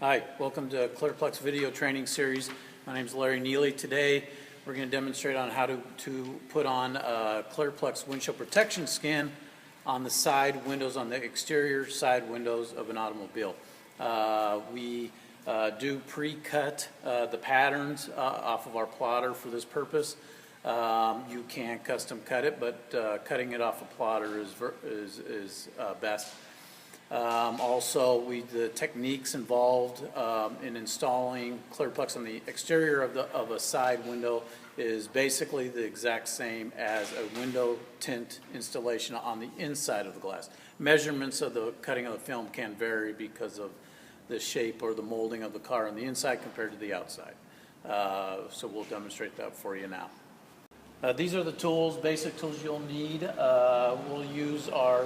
Hi, welcome to ClearPlex video training series. My name is Larry Neely. Today we're going to demonstrate on how to put on a ClearPlex windshield protection skin on the side windows, on the exterior side windows of an automobile. We do pre-cut the patterns off of our plotter for this purpose. You can custom cut it, but cutting it off a plotter is best. Also, the techniques involved in installing ClearPlex on the exterior of a side window is basically the exact same as a window tint installation on the inside of the glass. Measurements of the cutting of the film can vary because of the shape or the molding of the car on the inside compared to the outside. So we'll demonstrate that for you now. These are the tools, basic tools you'll need. We'll use our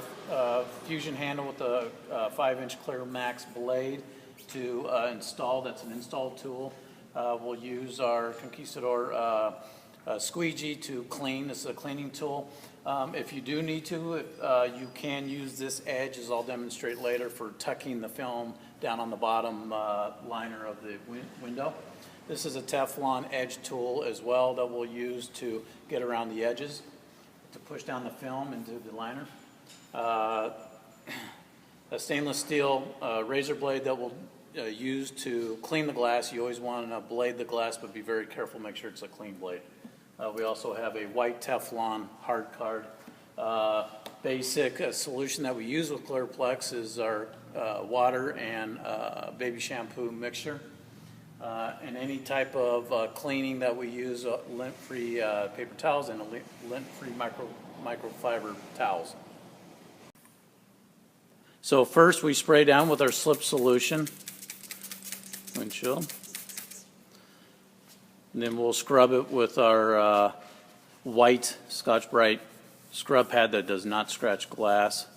fusion handle with a 5-inch Clear Max blade to install. That's an install tool. We'll use our Conquistador squeegee to clean. This is a cleaning tool. If you do need to, you can use this edge, as I'll demonstrate later, for tucking the film down on the bottom liner of the window. This is a Teflon edge tool as well that we'll use to get around the edges, to push down the film into the liner. A stainless steel razor blade that we'll use to clean the glass. You always want to blade the glass, but be very careful, make sure it's a clean blade. We also have a white Teflon hard card. Basic solution that we use with ClearPlex is our water and baby shampoo mixture. And any type of cleaning that we use, lint-free paper towels and lint-free microfiber towels. So first we spray down with our slip solution, windshield, and then we'll scrub it with our white Scotch-Brite scrub pad that does not scratch glass.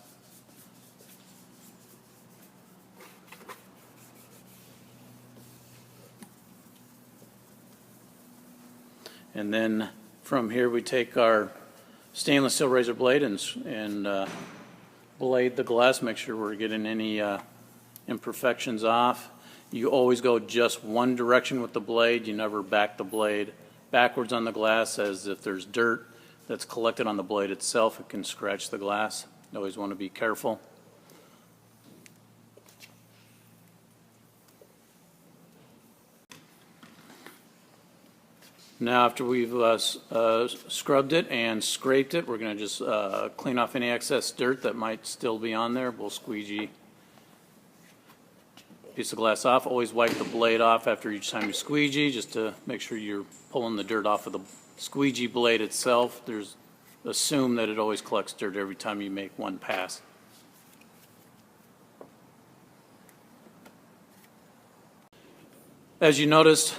And then from here we take our stainless steel razor blade and blade the glass, make sure we're getting any imperfections off. You always go just one direction with the blade. You never back the blade backwards on the glass, as if there's dirt that's collected on the blade itself, it can scratch the glass. You always want to be careful. Now after we've scrubbed it and scraped it, we're going to just clean off any excess dirt that might still be on there. We'll squeegee a piece of glass off. Always wipe the blade off after each time you squeegee, just to make sure you're pulling the dirt off of the squeegee blade itself. Assume that it always collects dirt every time you make one pass. As you noticed,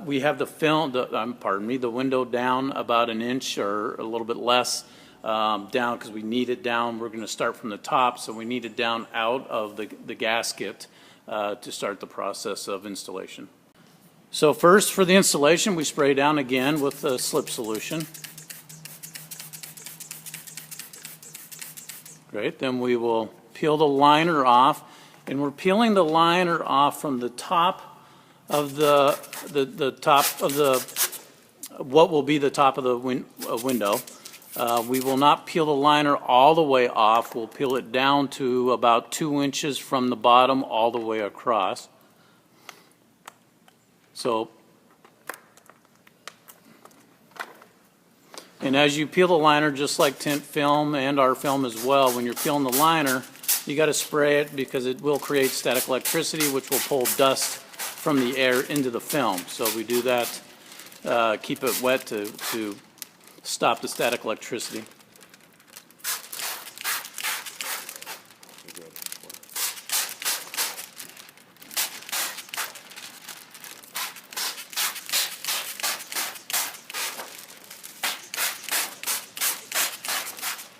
we have the film, the window down about an inch or a little bit less down, because we need it down. We're going to start from the top, so we need it down out of the gasket to start the process of installation. So first, for the installation, we spray down again with the slip solution. Great. Then we will peel the liner off, and we're peeling the liner off from the top of the top of what will be the top of the window. We will not peel the liner all the way off. We'll peel it down to about 2 inches from the bottom all the way across. So, and as you peel the liner, just like tint film and our film as well, when you're peeling the liner, you got to spray it, because it will create static electricity, which will pull dust from the air into the film. So we do that, keep it wet to stop the static electricity.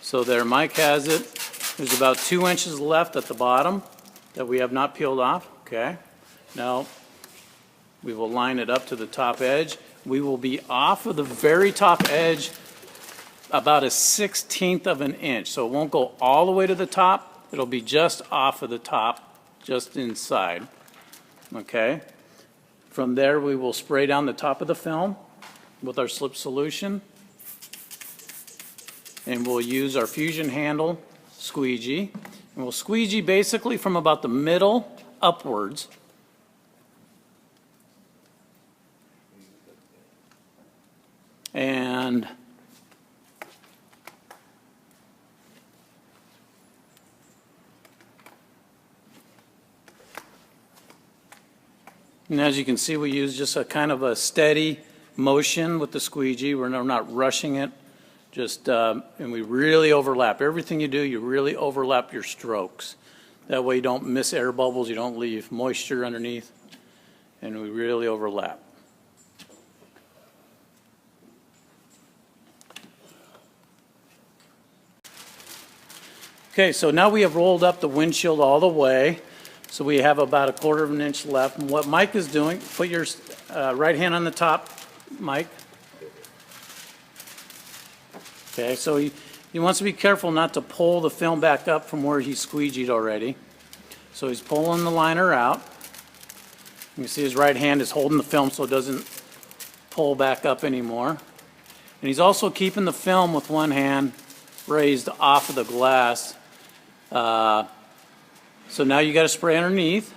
So there, Mike has it. There's about 2 inches left at the bottom that we have not peeled off. Okay. Now we will line it up to the top edge. We will be off of the very top edge about a 1/16 of an inch. So it won't go all the way to the top. It'll be just off of the top, just inside. Okay. From there, we will spray down the top of the film with our slip solution. And we'll use our fusion handle squeegee. And we'll squeegee basically from about the middle upwards. And as you can see, we use just a kind of a steady motion with the squeegee. We're not rushing it. And we really overlap. Everything you do, you really overlap your strokes. That way you don't miss air bubbles, you don't leave moisture underneath, and we really overlap. Okay, so now we have rolled up the windshield all the way. So we have about 1/4 of an inch left. And what Mike is doing, put your right hand on the top, Mike. Okay, so he wants to be careful not to pull the film back up from where he squeegeed already. So he's pulling the liner out. You can see his right hand is holding the film so it doesn't pull back up anymore. And he's also keeping the film with one hand raised off of the glass. So now you got to spray underneath,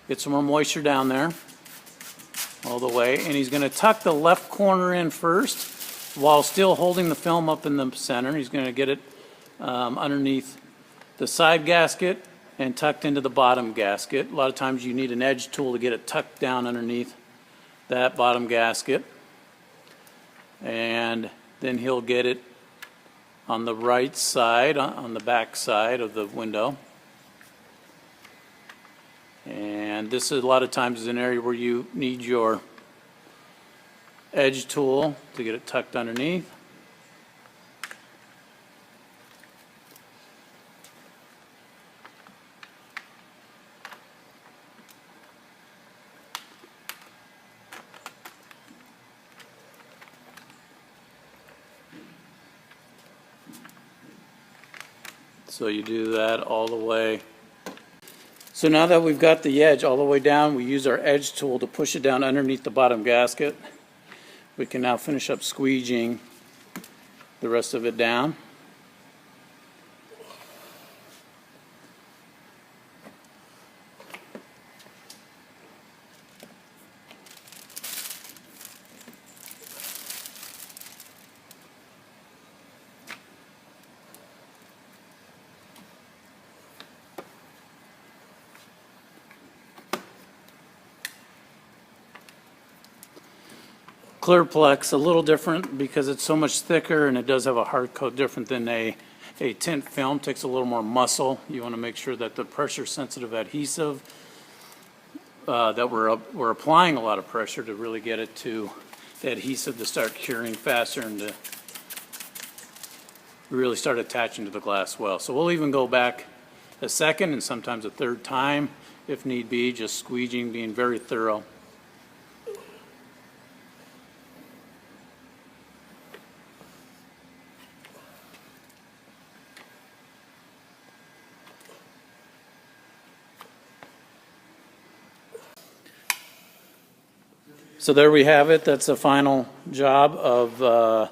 get some more moisture down there all the way. And he's going to tuck the left corner in first while still holding the film up in the center. He's going to get it underneath the side gasket and tucked into the bottom gasket. A lot of times you need an edge tool to get it tucked down underneath that bottom gasket. And then he'll get it on the right side, on the back side of the window. And this is a lot of times is an area where you need your edge tool to get it tucked underneath. So you do that all the way. So now that we've got the edge all the way down, we use our edge tool to push it down underneath the bottom gasket. We can now finish up squeegeeing the rest of it down. ClearPlex, a little different because it's so much thicker and it does have a hard coat different than a tint film. Takes a little more muscle. You want to make sure that the pressure sensitive adhesive that we're applying a lot of pressure to really get it to the adhesive to start curing faster and to really start attaching to the glass well. So we'll even go back a second and sometimes a third time if need be, just squeegeeing, being very thorough. So there we have it. That's the final job of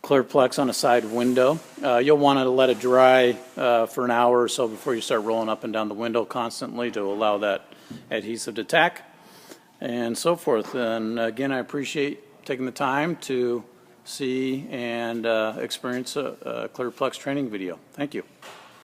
ClearPlex on a side window. You'll want to let it dry for an hour or so before you start rolling up and down the window constantly to allow that adhesive to tack and so forth. And again, I appreciate taking the time to see and experience a ClearPlex training video. Thank you.